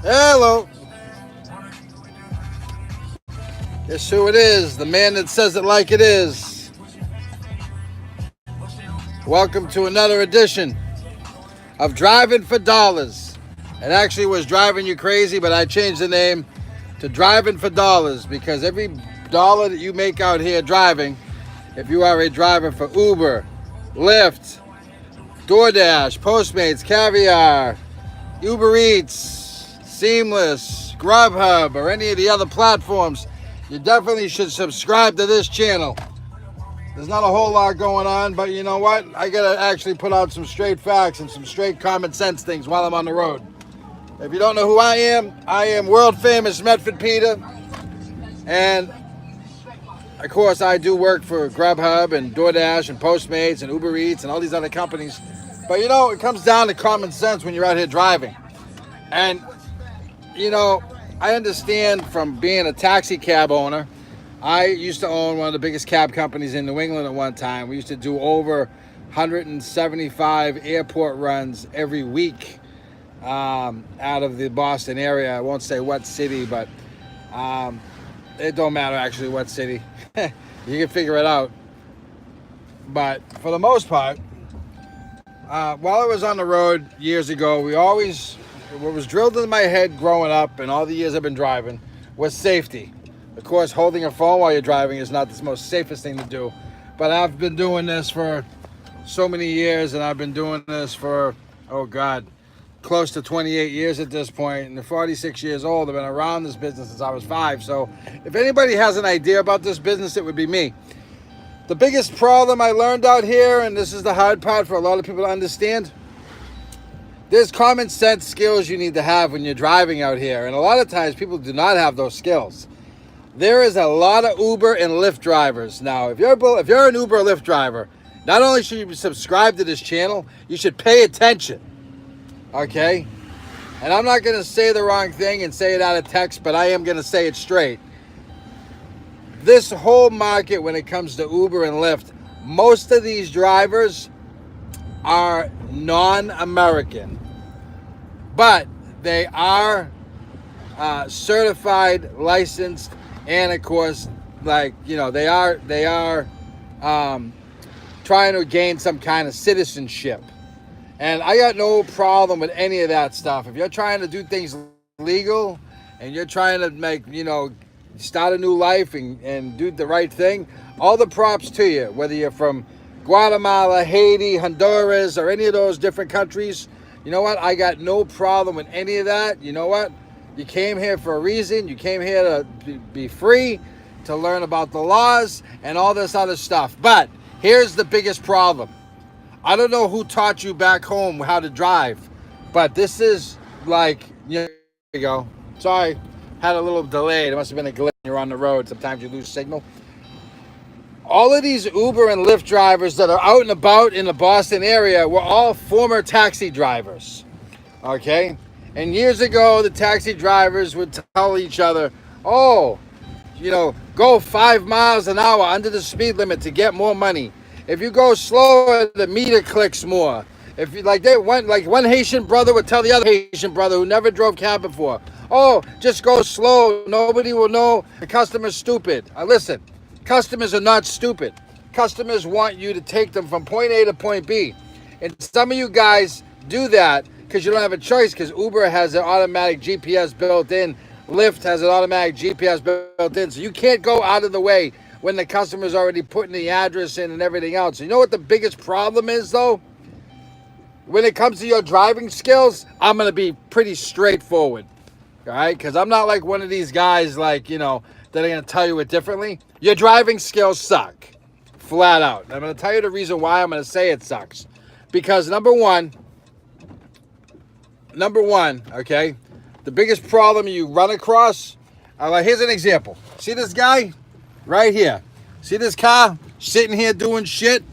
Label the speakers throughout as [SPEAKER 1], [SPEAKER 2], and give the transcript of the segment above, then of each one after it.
[SPEAKER 1] Hello. Guess who it is? The man that says it like it is. Welcome to another edition of Driving for Dollars. It actually was Driving You Crazy, but I changed the name to Driving for Dollars because every dollar that you make out here driving, if you are a driver for Uber, Lyft, DoorDash, Postmates, Caviar, Uber Eats, Seamless, Grubhub, or any of the other platforms, you definitely should subscribe to this channel. There's not a whole lot going on, but you know what? I gotta actually put out some straight facts and some straight common sense things while I'm on the road. If you don't know who I am world famous Medford Peter, and of course I do work for Grubhub and DoorDash and Postmates and Uber Eats and all these other companies. But you know, it comes down to common sense when you're out here driving. And you know, I understand from being a taxi cab owner. I used to own one of the biggest cab companies in New England at one time. We used to do over 175 airport runs every week out of the Boston area. I won't say what city, but it don't matter actually what city. You can figure it out. But for the most part, while I was on the road years ago, what was drilled into my head growing up and all the years I've been driving was safety. Of course, holding a phone while you're driving is not the most safest thing to do. But I've been doing this for so many years, and I've been doing this for, close to 28 years at this point. And I'm 46 years old. I've been around this business since I was 5. So if anybody has an idea about this business, it would be me. The biggest problem I learned out here, and this is the hard part for a lot of people to understand, there's common sense skills you need to have when you're driving out here. And a lot of times people do not have those skills. There is a lot of Uber and Lyft drivers. Now, if you're an Uber or Lyft driver, not only should you subscribe to this channel, you should pay attention. Okay? And I'm not going to say the wrong thing and say it out of text, but I am going to say it straight. This whole market, when it comes to Uber and Lyft, most of these drivers are non-American, but they are certified, licensed, and of course, they are trying to gain some kind of citizenship. And I got no problem with any of that stuff. If you're trying to do things legal and you're trying to start a new life and do the right thing, all the props to you, whether you're from Guatemala, Haiti, Honduras, or any of those different countries. You know what? I got no problem with any of that. You know what? You came here for a reason. You came here to be free, to learn about the laws and all this other stuff. But here's the biggest problem. I don't know who taught you back home how to drive, but this is there you go. Sorry, had a little delay. There must have been a glitch when you're on the road. Sometimes you lose signal. All of these Uber and Lyft drivers that are out and about in the Boston area were all former taxi drivers, okay? And years ago, the taxi drivers would tell each other, go 5 miles an hour under the speed limit to get more money. If you go slower, the meter clicks more. If you one Haitian brother would tell the other Haitian brother who never drove cab before, just go slow. Nobody will know the customer's stupid. Listen. Customers are not stupid. Customers want you to take them from point A to point B. And some of you guys do that because you don't have a choice, because Uber has an automatic GPS built in. Lyft has an automatic GPS built in. So you can't go out of the way when the customer's already putting the address in and everything else. You know what the biggest problem is, though? When it comes to your driving skills, I'm going to be pretty straightforward. All right? Because I'm not like one of these guys that are going to tell you it differently. Your driving skills suck. Flat out. I'm going to tell you the reason why I'm going to say it sucks. Because number one, okay, the biggest problem you run across, here's an example. See this guy right here? See this car sitting here doing shit?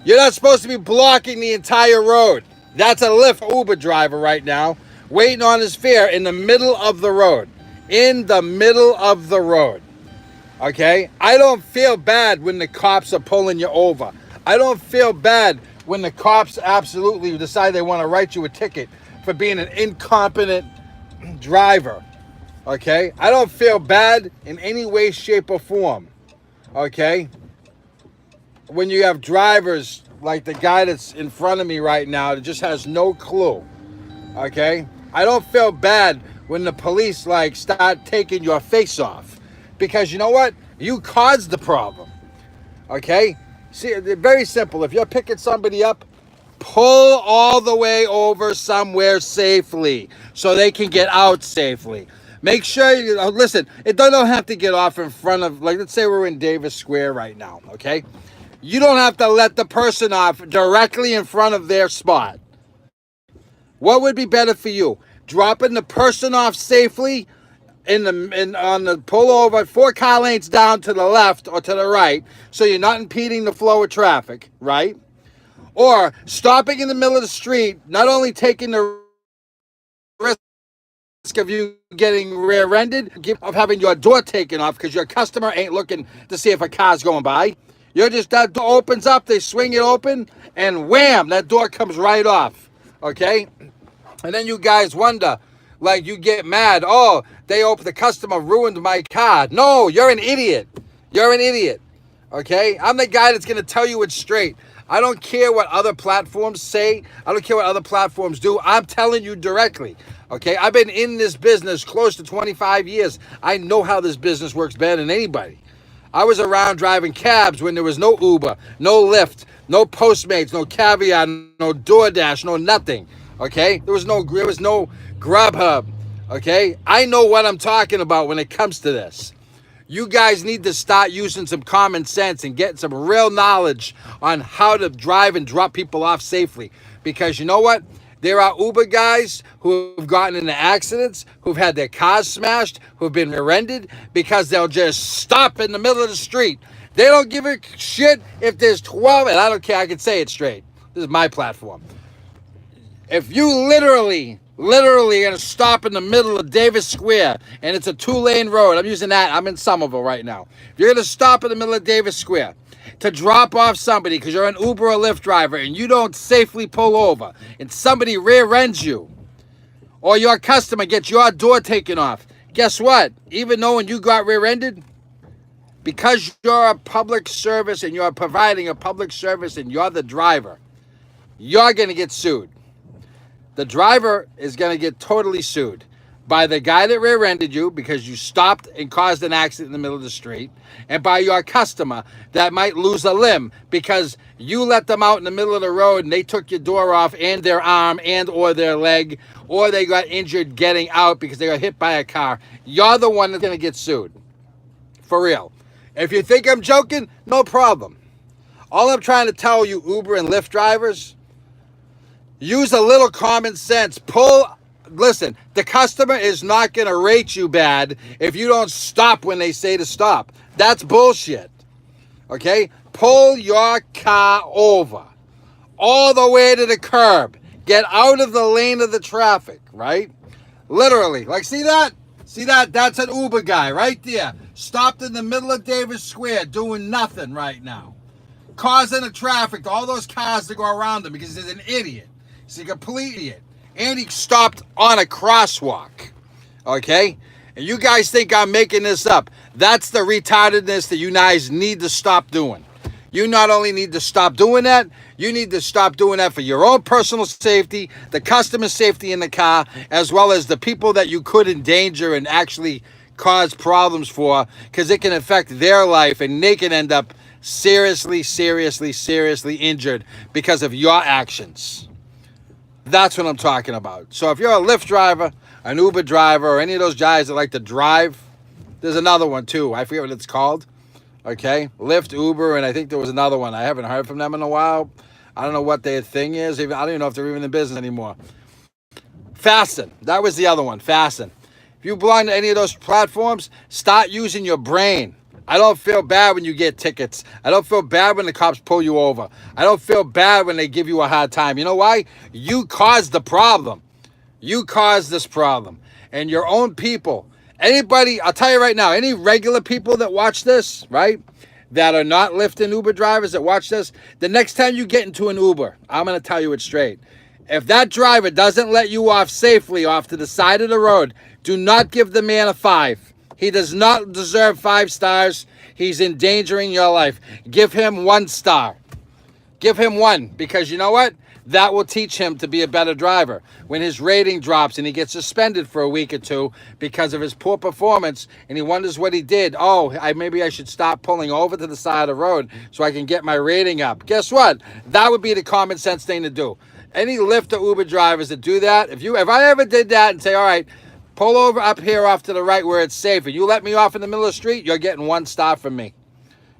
[SPEAKER 1] You're not supposed to be blocking the entire road. That's a Lyft Uber driver right now, waiting on his fare in the middle of the road. In the middle of the road. Okay? I don't feel bad when the cops are pulling you over. I don't feel bad when the cops absolutely decide they want to write you a ticket for being an incompetent driver. Okay? I don't feel bad in any way, shape, or form. Okay? When you have drivers like the guy that's in front of me right now that just has no clue. Okay? I don't feel bad when the police like start taking your face off. Because you know what? You caused the problem. Okay? See, very simple. If you're picking somebody up, pull all the way over somewhere safely so they can get out safely. Make sure you listen, it don't have to get off in front of, like, let's say we're in Davis Square right now, okay? You don't have to let the person off directly in front of their spot. What would be better for you? Dropping the person off safely on the pullover 4 car lanes down to the left or to the right, so you're not impeding the flow of traffic, right? Or stopping in the middle of the street, not only taking the risk of you getting rear-ended, of having your door taken off because your customer ain't looking to see if a car's going by. You're just, that door opens up, they swing it open, and wham, that door comes right off, okay? And then you guys wonder, like, you get mad, oh, the customer ruined my car. No, you're an idiot. You're an idiot, okay? I'm the guy that's going to tell you it straight. I don't care what other platforms say. I don't care what other platforms do. I'm telling you directly, okay? I've been in this business close to 25 years. I know how this business works better than anybody. I was around driving cabs when there was no Uber, no Lyft, no Postmates, no Caviar, no DoorDash, no nothing, okay? There was no Grubhub, okay? I know what I'm talking about when it comes to this. You guys need to start using some common sense and getting some real knowledge on how to drive and drop people off safely. Because you know what? There are Uber guys who have gotten into accidents, who've had their cars smashed, who've been rear-ended because they'll just stop in the middle of the street. They don't give a shit if there's 12, and I don't care, I can say it straight. This is my platform. If you literally going to stop in the middle of Davis Square, and it's a 2-lane road, I'm using that, I'm in Somerville right now. If you're going to stop in the middle of Davis Square to drop off somebody because you're an Uber or Lyft driver and you don't safely pull over and somebody rear-ends you, or your customer gets your door taken off, guess what? Even though when you got rear-ended, because you're a public service and you're providing a public service and you're the driver, you're going to get sued. The driver is going to get totally sued by the guy that rear-ended you because you stopped and caused an accident in the middle of the street, and by your customer that might lose a limb because you let them out in the middle of the road and they took your door off and their arm and or their leg, or they got injured getting out because they got hit by a car. You're the one that's going to get sued. For real. If you think I'm joking, no problem. All I'm trying to tell you Uber and Lyft drivers, use a little common sense. Listen, the customer is not going to rate you bad if you don't stop when they say to stop. That's bullshit. Okay? Pull your car over all the way to the curb. Get out of the lane of the traffic, right? Literally. Like, see that? See that? That's an Uber guy right there. Stopped in the middle of Davis Square doing nothing right now. Causing the traffic to all those cars to go around him because he's an idiot. He's a complete idiot. And he stopped on a crosswalk. Okay? And you guys think I'm making this up. That's the retardedness that you guys need to stop doing. You not only need to stop doing that, you need to stop doing that for your own personal safety, the customer safety in the car, as well as the people that you could endanger and actually cause problems for, because it can affect their life and they can end up seriously injured because of your actions. That's what I'm talking about. So if you're a Lyft driver, an Uber driver, or any of those guys that like to drive, there's another one too. I forget what it's called. Okay? Lyft, Uber, and I think there was another one. I haven't heard from them in a while. I don't know what their thing is. I don't even know if they're even in business anymore. Fasten. That was the other one. Fasten. If you belong to any of those platforms, start using your brain. I don't feel bad when you get tickets. I don't feel bad when the cops pull you over. I don't feel bad when they give you a hard time. You know why? You caused the problem. You caused this problem. And your own people, anybody, I'll tell you right now, any regular people that watch this, right, that are not Lyft and Uber drivers that watch this, the next time you get into an Uber, I'm going to tell you it straight. If that driver doesn't let you off safely off to the side of the road, do not give the man a 5. He does not deserve 5 stars. He's endangering your life. Give him 1 star. Give him 1, because you know what? That will teach him to be a better driver. When his rating drops and he gets suspended for a week or 2 because of his poor performance and he wonders what he did. Oh, maybe I should stop pulling over to the side of the road so I can get my rating up. Guess what? That would be the common sense thing to do. Any Lyft or Uber drivers that do that, if I ever did that and say, all right, pull over up here off to the right where it's safe, and you let me off in the middle of the street, you're getting 1 star from me.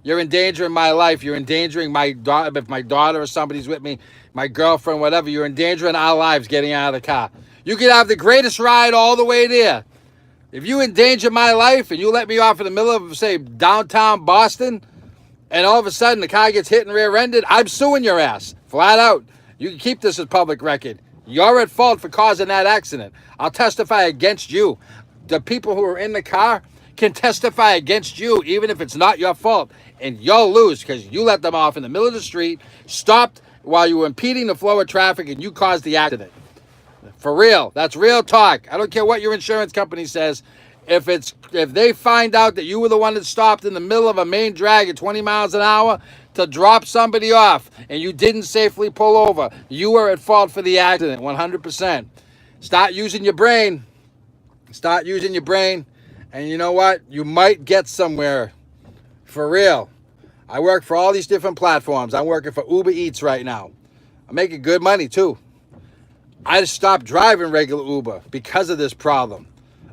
[SPEAKER 1] You're endangering my life. You're endangering my daughter. If my daughter or somebody's with me, my girlfriend, whatever, you're endangering our lives getting out of the car. You could have the greatest ride all the way there. If you endanger my life and you let me off in the middle of, say, downtown Boston, and all of a sudden the car gets hit and rear-ended, I'm suing your ass, flat out. You can keep this as public record. You're at fault for causing that accident. I'll testify against you. The people who are in the car can testify against you, even if it's not your fault. And you'll lose because you let them off in the middle of the street, stopped while you were impeding the flow of traffic, and you caused the accident. For real. That's real talk. I don't care what your insurance company says. If they find out that you were the one that stopped in the middle of a main drag at 20 miles an hour to drop somebody off and you didn't safely pull over, you were at fault for the accident, 100%. Start using your brain. Start using your brain. And you know what? You might get somewhere. For real. I work for all these different platforms. I'm working for Uber Eats right now. I'm making good money too. I just stopped driving regular Uber because of this problem.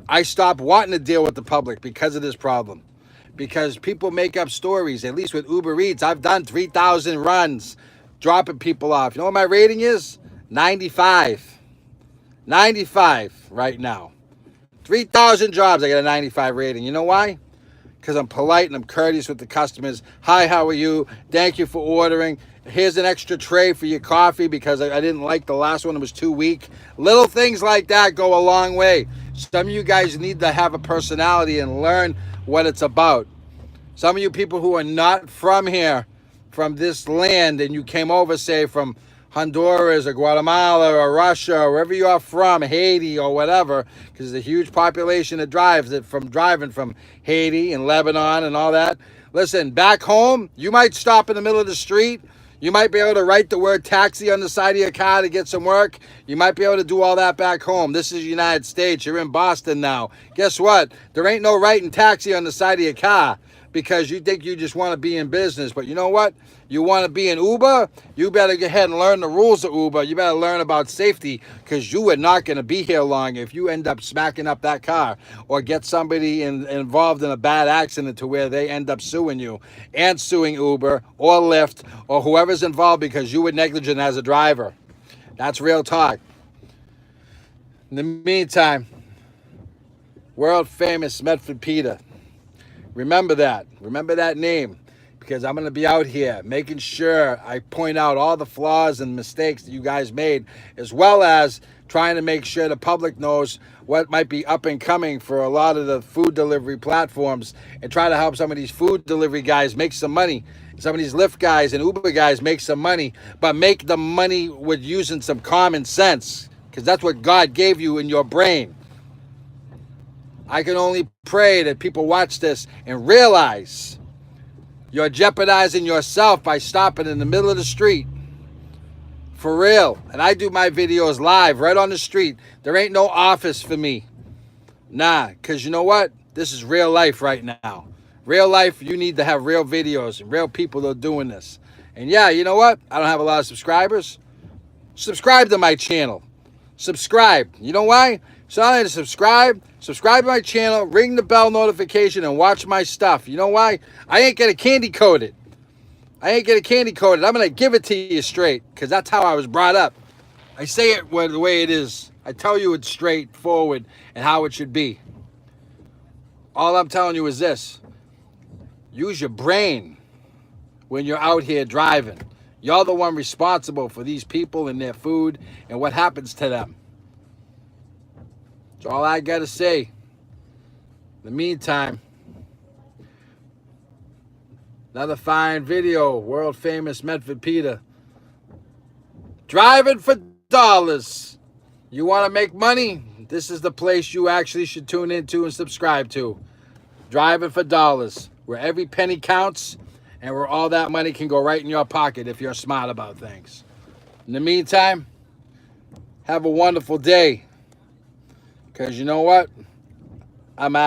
[SPEAKER 1] I stopped wanting to deal with the public because of this problem. Because people make up stories. At least with Uber Eats, I've done 3,000 runs dropping people off. You know what my rating is? 95. 95 right now. 3,000 jobs, I got a 95 rating. You know why? Because I'm polite and I'm courteous with the customers. Hi, how are you? Thank you for ordering. Here's an extra tray for your coffee because I didn't like the last one. It was too weak. Little things like that go a long way. Some of you guys need to have a personality and learn what it's about. Some of you people who are not from here, from this land, and you came over, say, from Honduras or Guatemala or Russia or wherever you are from, Haiti or whatever, because there's a huge population that driving from Haiti and Lebanon and all that. Listen, back home, you might stop in the middle of the street. You might be able to write the word taxi on the side of your car to get some work. You might be able to do all that back home. This is the United States. You're in Boston now. Guess what? There ain't no writing taxi on the side of your car because you think you just want to be in business. But you know what? You want to be in Uber? You better go ahead and learn the rules of Uber. You better learn about safety because you are not going to be here long if you end up smacking up that car or get somebody involved in a bad accident to where they end up suing you and suing Uber or Lyft or whoever's involved because you were negligent as a driver. That's real talk. In the meantime, world famous Medford Peter. Remember that. Remember that name. Because I'm going to be out here making sure I point out all the flaws and mistakes that you guys made, as well as trying to make sure the public knows what might be up and coming for a lot of the food delivery platforms and try to help some of these food delivery guys make some money. Some of these Lyft guys and Uber guys make some money, but make the money with using some common sense, because that's what God gave you in your brain. I can only pray that people watch this and realize you're jeopardizing yourself by stopping in the middle of the street. For real. And I do my videos live right on the street. There ain't no office for me. Nah, because you know what? This is real life right now. Real life, you need to have real videos and real people that are doing this. And yeah, you know what? I don't have a lot of subscribers. Subscribe to my channel. Subscribe. You know why? So I need to subscribe to my channel, ring the bell notification, and watch my stuff. You know why? I ain't gonna candy coat it. I'm gonna give it to you straight, because that's how I was brought up. I say it the way it is. I tell you it's straightforward and how it should be. All I'm telling you is this. Use your brain when you're out here driving. You're the one responsible for these people and their food and what happens to them. That's all I got to say. In the meantime, another fine video, world famous Medford Peter. Driving for dollars. You want to make money? This is the place you actually should tune into and subscribe to. Driving for dollars, where every penny counts and where all that money can go right in your pocket if you're smart about things. In the meantime, have a wonderful day. Because you know what? I'm out.